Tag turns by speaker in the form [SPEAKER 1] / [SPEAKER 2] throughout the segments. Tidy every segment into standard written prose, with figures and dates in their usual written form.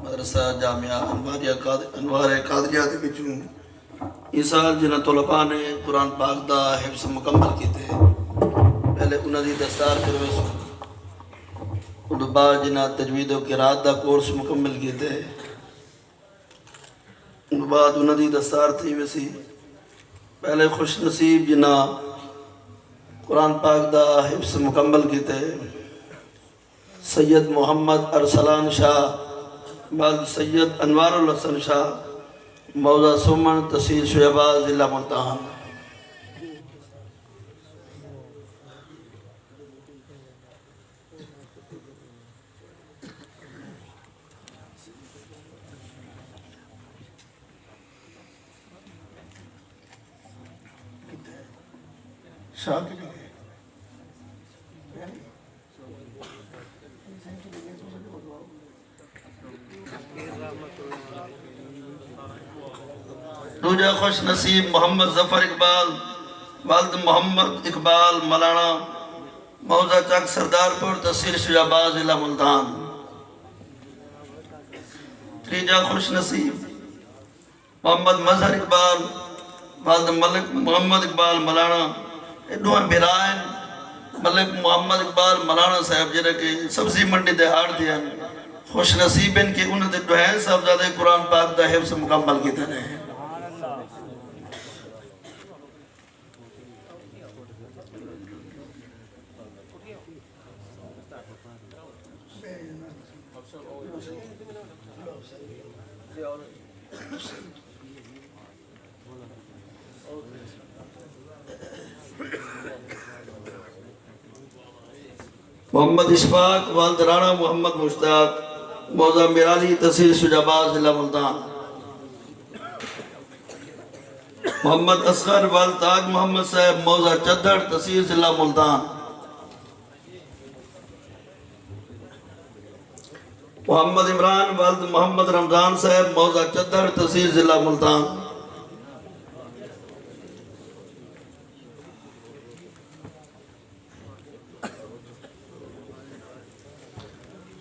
[SPEAKER 1] मदरसा जामिया अनवार कादरिया दे विचों इस साल जिन्हां तलबा ने कुरान पाक दा हिफ्ज़ मुकम्मल कीते पहले उन्हां दी दस्तार करवे सो उस बाद जिन्हां तजवीद व किरात दा कोर्स मुकम्मल कीते उस बाद उन्हां दी दस्तार थी वैसी पहले खुश नसीब जिन्हां कुरान पाक दा हिफ्ज़ मुकम्मल कीते सैयद मोहम्मद अरसलान शाह बाद सैयद अनवारुल हसन शाह मौजा सुमन तहसील शुजाबाद ज़िला मुल्तान। दूजा खुश नसीब मोहम्मद जफर इकबाल वालद मोहम्मद इकबाल मलाना मौजा चक सरदारपुर तहसील शुजाबाद ज़िला मुल्तान। तीजा खुश नसीब मोहम्मद मजहर इकबाल वालद मलिक मोहम्मद इकबाल मलाना दोवें बिरान मलिक मोहम्मद इकबाल मलाना साहब जिहड़े कि सब्जी मंडी दे हाड़ दे हैं खुश नसीब हैं कि उन्होंने दोहें साहबजादे कुरान पाक दा हिफ्ज़ मुकम्मल कीते ने। मोहम्मद इशफाक वालद राणा मोहम्मद मुश्ताक मौजा मिराली तहसील शुजाबाद ज़िला मुल्तान। मोहम्मद असगर वालद ताज मोहम्मद साहब मौजा चद्दड़ तहसील ज़िला मुल्तान। मोहम्मद इमरान वालद मोहम्मद रमजान साहब मौजा चद्दड़ तहसील ज़िला मुल्तान।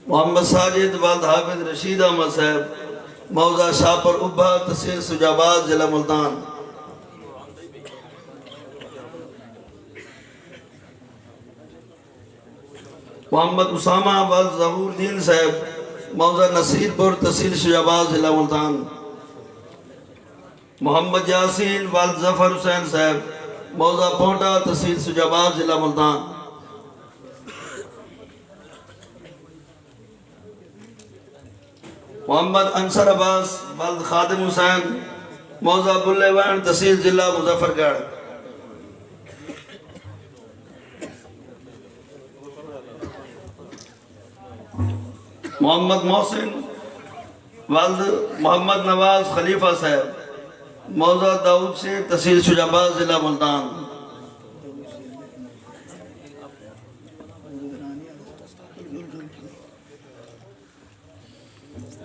[SPEAKER 1] मोहम्मद साजिद वालद हाफिज रशीद अहमद साहब मौजा शाहपुर उब्बा तहसील शुजाबाद ज़िला मुल्तान। मोहम्मद उसामा वालद ज़हूरुद्दीन साहब मौजा नसीरपुर तहसील शुजाबाद ज़िला मुल्तान। मोहम्मद यासीन वालद जफर हुसैन साहब मौजा पोंटा तहसील शुजाबाद ज़िला मुल्तान। मोहम्मद अंसर अब्बास वालद खादिम हुसैन मौजा बुल्लेवान तहसील ज़िला मुजफ्फरगढ़। मोहम्मद मोहसिन वालद मोहम्मद नवाज खलीफा साहब मौजा दाऊद से तहसील शुजाबाद ज़िला मुल्तान।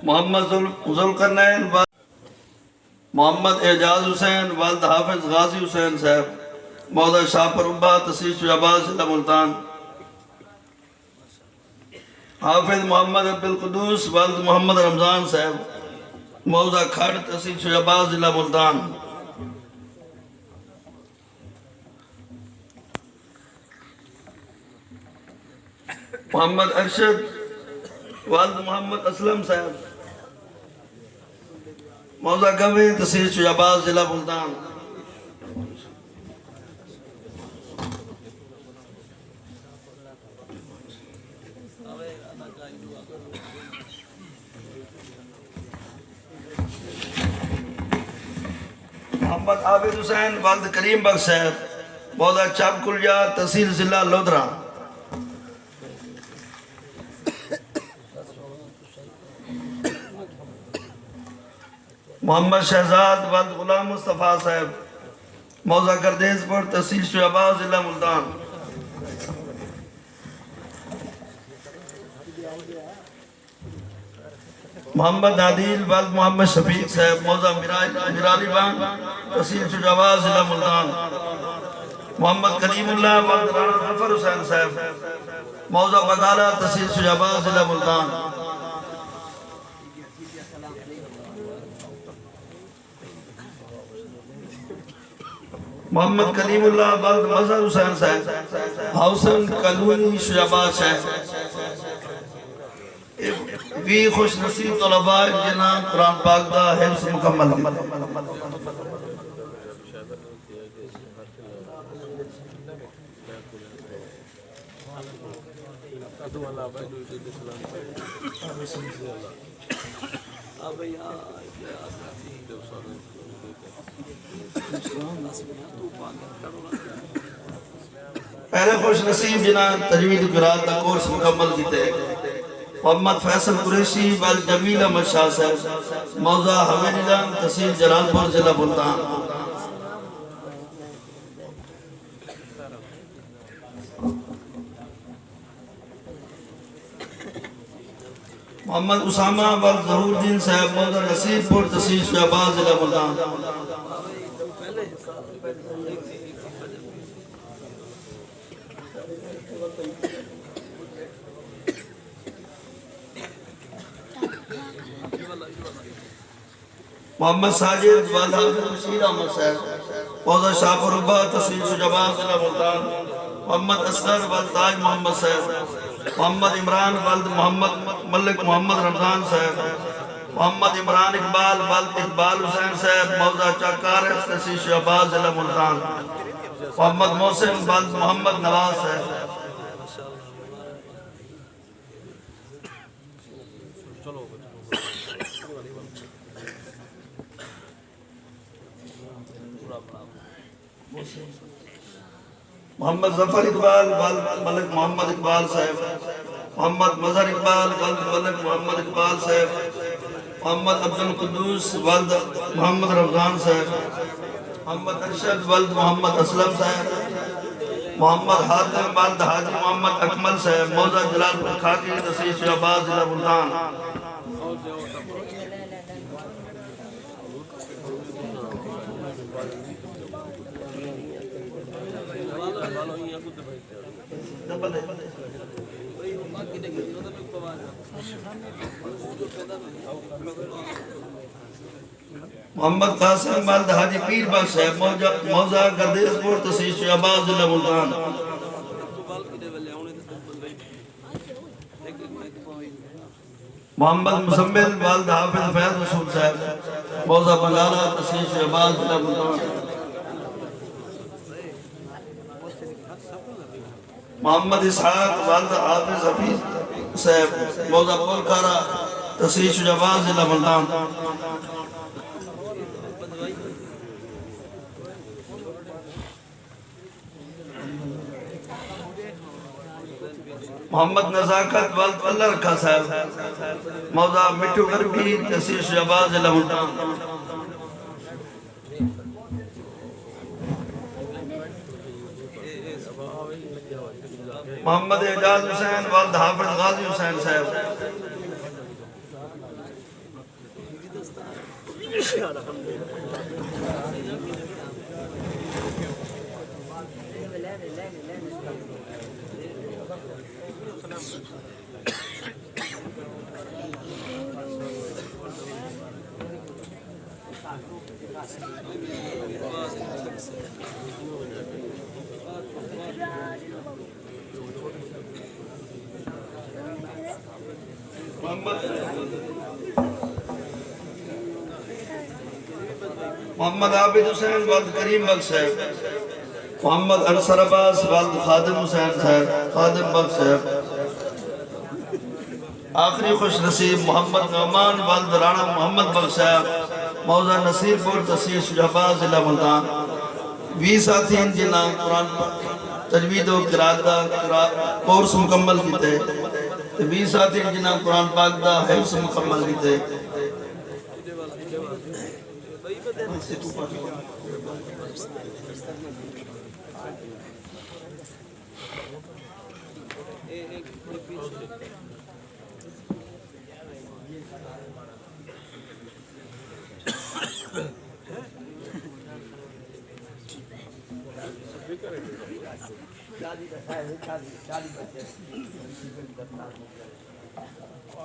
[SPEAKER 1] मोहम्मद जुल्करनैन मोहम्मद एजाज हुसैन वालद हाफिज गाजी हुसैन साहब मौजा शाहपुर उब्बा तहसील शुजाबाद ज़िला मुल्तान। हाफिज मोहम्मद अब्दुल कुद्दूस वालद मोहम्मद रमजान साहब मौजा खड़ तहसील शुजाबाद ज़िला मुल्तान। मोहम्मद अरशद वालद मोहम्मद असलम साहब मौजा गवे तहसील शुजाबाद ज़िला मुल्तान। मोहम्मद आबिद हुसैन वालद करीम बख्श साहब मौजा चापकुलिया तहसील ज़िला लोधरा। मोहम्मद शहजाद वालद गुलाम मुस्तफ़ा साहब मौजा गर्देजपुर तहसील शुजाबाद ज़िला मुल्तान। मोहम्मद नादिल वालद मोहम्मद शफीक साहब मौजा मिराली बांग तहसील शुजाबाद ज़िला मुल्तान। मोहम्मद कलीमुल्लाह वालद राणा जफर हुसैन साहब मौजा बगाला तहसील शुजाबाद ज़िला मुल्तान। मोहम्मद कलीमुल्लाह बल्द मजहर हुसैन साहब, हाउसन कलूनी शहबाज साहब, भी खुश नसीब तलबा जिन्ना कुरान पाक दा हिफ्ज़ मुकम्मल किया। पहले खुश नसीब जिन्ना तजवीद क़िराअत का कोर्स मुकम्मल किया। मोहम्मद फैसल कुरैशी वल जमील अहमद शाह साहब, मौजा हवेलीलान तहसील जलालपुर जिला मुल्तान। मोहम्मद उसामा वल ज़हूरुद्दीन साहब, मौजा नसीबपुर तहसील शहबाज जिला मुल्तान। मोहम्मद साजिद वल बशीर अहमद साहब, मौजा शाहपुर रुबा तहसील शहबाज जिला मुल्तान। मोहम्मद असगर वल ताज मोहम्मद साहब, मोहम्मद इमरान वल्द मोहम्मद मलिक मोहम्मद रमजान साहब, मोहम्मद इमरान इकबाल वल्द इकबाल हुसैन साहब, मौजा चकार तहसील शहबाज जिला मुल्तान। मोहम्मद मोहसिन वल्द मोहम्मद नवाज साहब। मोहम्मद जफर इकबाल वल्द मलिक मोहम्मद इकबाल साहब, मोहम्मद मजहर इकबाल वल्द मलिक मोहम्मद इकबाल साहब, मोहम्मद अब्दुल कुद्दूस वल्द मोहम्मद रमजान साहब, मोहम्मद अरशद वल्द मोहम्मद असलम साहब, मोहम्मद हातिम वल्द हाजी मोहम्मद अकमल साहब, मौजा जलालपुर खाकी तहसील शहबाज जिला मुल्तान। मोहम्मद कासिम वल्द हाजी पीर बख्श साहब, मौजा गर्देशपुर तहसील शहबाज जिला मुल्तान। मोहम्मद मुसम्मिल वल्द हाफिज फैज रसूल साहब, मौजा बंगाला तहसील शहबाज जिला मुल्तान। मोहम्मद इसहाक वल्द हाफिज हफीज साहब, मौजा पुलकारा तहसील शहबाज जिला मुल्तान। मोहम्मद नजाकत वल्द अल्लाह रखा साहब, मौजा मिट्टू गरबी तहसील शहबाज जिला मुल्तान। मोहम्मद एजाज हुसैन वल्द हाफिज गाजी हुसैन साहब, मोहम्मद आबिद हुसैन वल्द करीम बख्श साहब, मोहम्मद अनसर अब्बास वल्द खादिम हुसैन साहब, खादिम बख्श साहब। आखिरी खुश नसीब मोहम्मद नौमान वल्द राणा मोहम्मद बख्श साहब, मौजा नसीरपुर तहसील शहबाज जिला मुल्तान। 20 साथी जिन्हें कुरान तजवीद और क़िराअत दा कोर्स मुकम्मल किए, 20 साथी जिन्हें कुरान पाक दा हिफ्ज़ मुकम्मल किए।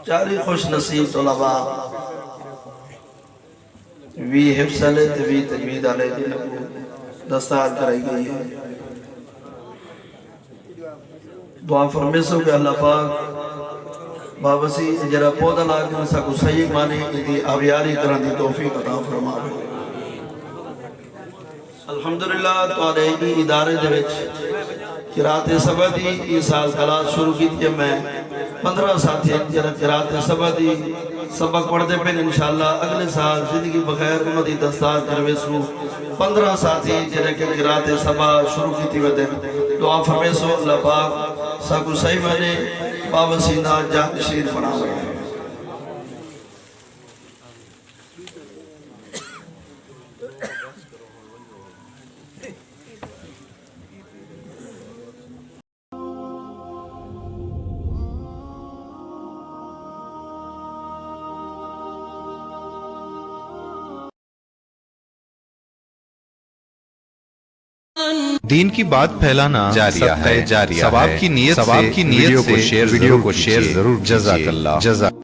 [SPEAKER 1] चारी खुश नसीब तलबा वी हिफ्सले तवी तमीद आले जिनको दस्तार कराई गई है। दुआ फरमेसो के अल्लाह पाक बाबसी जरा पौधा ला के सको सही माने दी आवियारी करन दी तौफीक अता फरमावे। अल्हम्दुलिल्लाह तुहाडे ई इदारे दे विच किरात सबदी ई साल क्लास शुरू की थी। मैं 15 साथी जरा किरात सबदी सबक पढ़ते पे इंशाअल्लाह अगले साल जिंदगी बगैर उन्होंने दस्तार करवेसू 15 साथी जरा के किरात सबा शुरू की थी वदे दुआ फरमेसो अल्लाह पाक साकु सही माने बाबसीना जानशीर बनावे।
[SPEAKER 2] दीन की बात फैलाना जारिया है,
[SPEAKER 3] जारिया
[SPEAKER 2] सवाब
[SPEAKER 3] है।
[SPEAKER 2] की नीयत से वीडियो को शेयर जरूर कीजिए। जज़ाकल्लाह।